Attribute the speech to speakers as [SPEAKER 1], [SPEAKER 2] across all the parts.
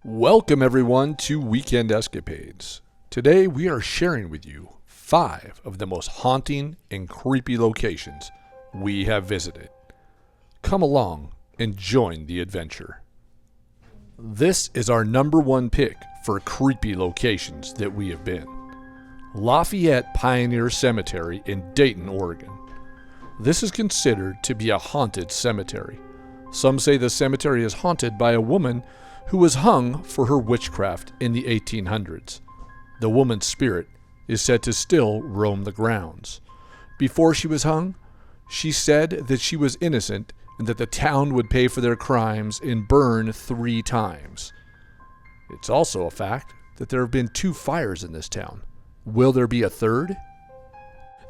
[SPEAKER 1] Welcome everyone to Weekend Escapades. Today we are sharing with you 5 of the most haunting and creepy locations we have visited. Come along and join the adventure. This is our number 1 pick for creepy locations that we have been. Lafayette Pioneer Cemetery in Dayton, Oregon. This is considered to be a haunted cemetery. Some say the cemetery is haunted by a woman who was hung for her witchcraft in the 1800s. The woman's spirit is said to still roam the grounds. Before she was hung, she said that she was innocent and that the town would pay for their crimes and burn 3 times. It's also a fact that there have been 2 fires in this town. Will there be a 3rd?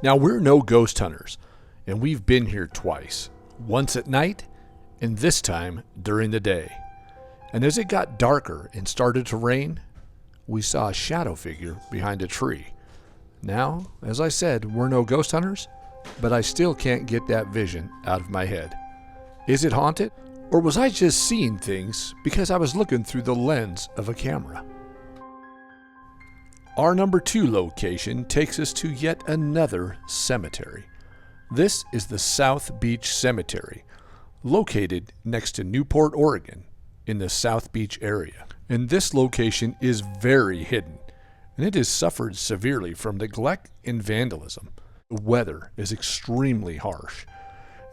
[SPEAKER 1] Now, we're no ghost hunters, and we've been here twice, once at night and this time during the day. And as it got darker and started to rain, we saw a shadow figure behind a tree. Now, as I said, we're no ghost hunters, but I still can't get that vision out of my head. Is it haunted? Or was I just seeing things because I was looking through the lens of a camera? Our number 2 location takes us to yet another cemetery. This is the South Beach Cemetery, located next to Newport, Oregon, in the South Beach area. And this location is very hidden, and it has suffered severely from neglect and vandalism. The weather is extremely harsh,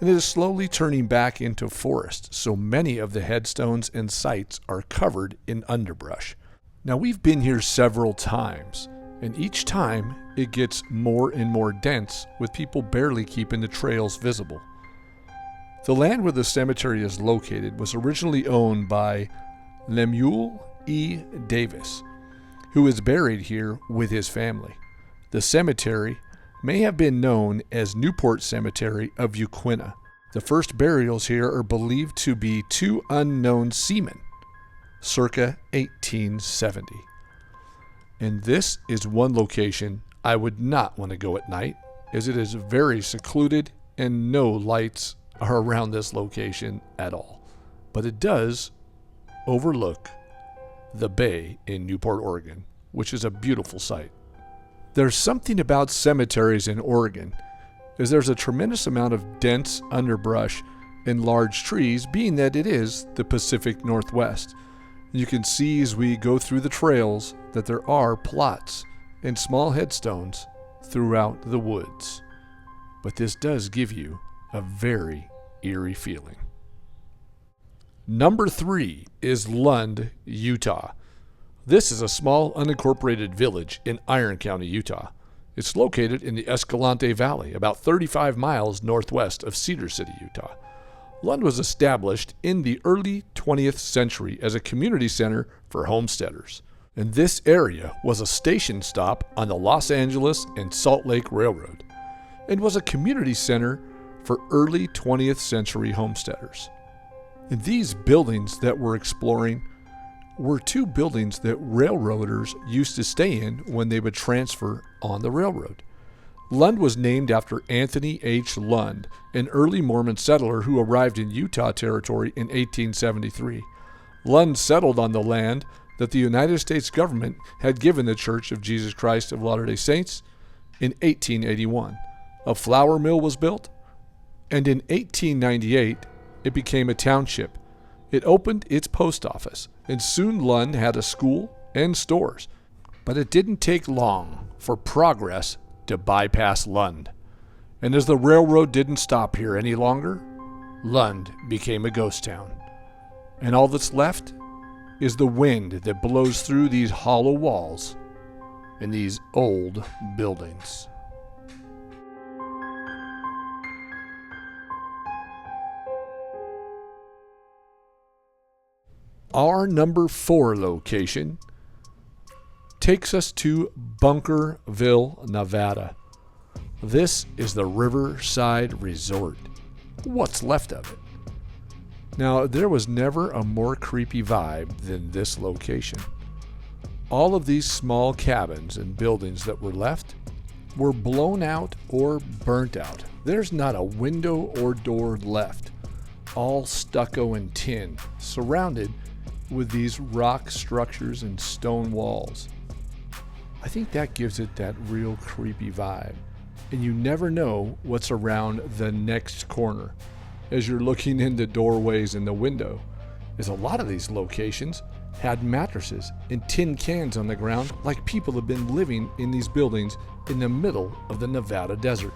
[SPEAKER 1] and it is slowly turning back into forest, so many of the headstones and sites are covered in underbrush. Now, we've been here several times, and each time it gets more and more dense, with people barely keeping the trails visible. The land where the cemetery is located was originally owned by Lemuel E. Davis, who is buried here with his family. The cemetery may have been known as Newport Cemetery of Yaquina. The first burials here are believed to be 2 unknown seamen, circa 1870. And this is one location I would not want to go at night, as it is very secluded and no lights are around this location at all. But it does overlook the bay in Newport, Oregon, which is a beautiful sight. There's something about cemeteries in Oregon, as there's a tremendous amount of dense underbrush and large trees, being that it is the Pacific Northwest. You can see as we go through the trails that there are plots and small headstones throughout the woods. But this does give you a very eerie feeling. Number 3 is Lund, Utah. This is a small unincorporated village in Iron County, Utah. It's located in the Escalante Valley, about 35 miles northwest of Cedar City, Utah. Lund was established in the early 20th century as a community center for homesteaders. And this area was a station stop on the Los Angeles and Salt Lake Railroad, and was a community center for early 20th century homesteaders. And these buildings that we're exploring were 2 buildings that railroaders used to stay in when they would transfer on the railroad. Lund was named after Anthony H. Lund, an early Mormon settler who arrived in Utah Territory in 1873. Lund settled on the land that the United States government had given the Church of Jesus Christ of Latter-day Saints in 1881. A flour mill was built, and in 1898 it became a township. It opened its post office, and soon Lund had a school and stores. But it didn't take long for progress to bypass Lund. And as the railroad didn't stop here any longer, Lund became a ghost town. And all that's left is the wind that blows through these hollow walls and these old buildings. Our number 4 location takes us to Bunkerville, Nevada. This is the Riverside Resort. What's left of it? Now, there was never a more creepy vibe than this location. All of these small cabins and buildings that were left were blown out or burnt out. There's not a window or door left, all stucco and tin, surrounded with these rock structures and stone walls. I think that gives it that real creepy vibe. And you never know what's around the next corner as you're looking into doorways in the window, as a lot of these locations had mattresses and tin cans on the ground like people have been living in these buildings in the middle of the Nevada desert.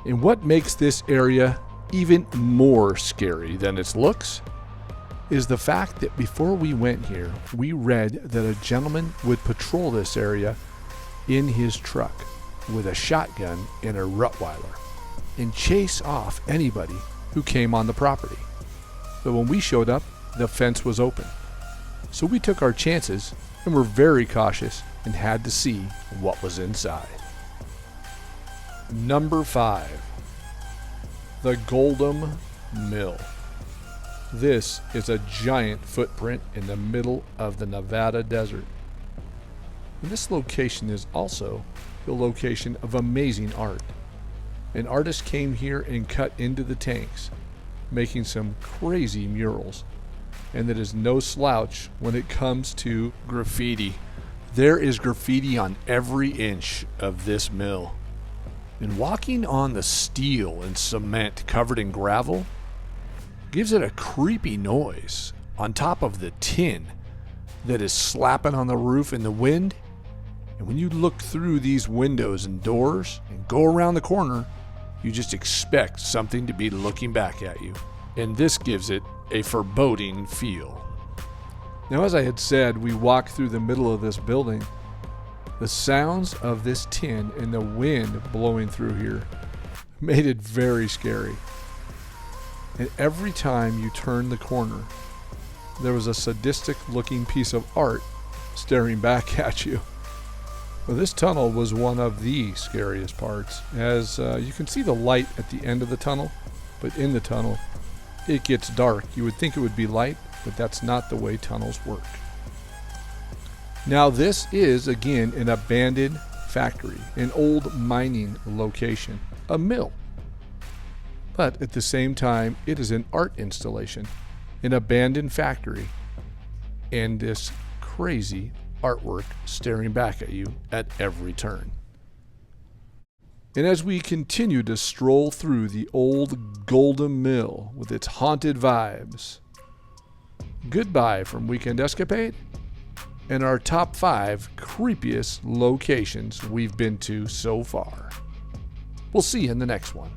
[SPEAKER 1] And what makes this area even more scary than its looks is the fact that before we went here, we read that a gentleman would patrol this area in his truck with a shotgun and a Rottweiler and chase off anybody who came on the property. But when we showed up, the fence was open. So we took our chances and were very cautious and had to see what was inside. Number 5. The Goldome Mill. This is a giant footprint in the middle of the Nevada desert. And this location is also the location of amazing art. An artist came here and cut into the tanks, making some crazy murals. And that is no slouch when it comes to graffiti. There is graffiti on every inch of this mill. And walking on the steel and cement covered in gravel gives it a creepy noise on top of the tin that is slapping on the roof in the wind. And when you look through these windows and doors and go around the corner, you just expect something to be looking back at you. And this gives it a foreboding feel. Now, as I had said, we walked through the middle of this building. The sounds of this tin and the wind blowing through here made it very scary. And every time you turned the corner, there was a sadistic looking piece of art staring back at you. Well, this tunnel was one of the scariest parts, as you can see the light at the end of the tunnel, but in the tunnel it gets dark. You would think it would be light, but that's not the way tunnels work. Now, this is again an abandoned factory, an old mining location, a mill. But at the same time, it is an art installation, an abandoned factory, and this crazy artwork staring back at you at every turn. And as we continue to stroll through the old Goldome Mill with its haunted vibes, goodbye from Weekend Escapade and our top 5 creepiest locations we've been to so far. We'll see you in the next one.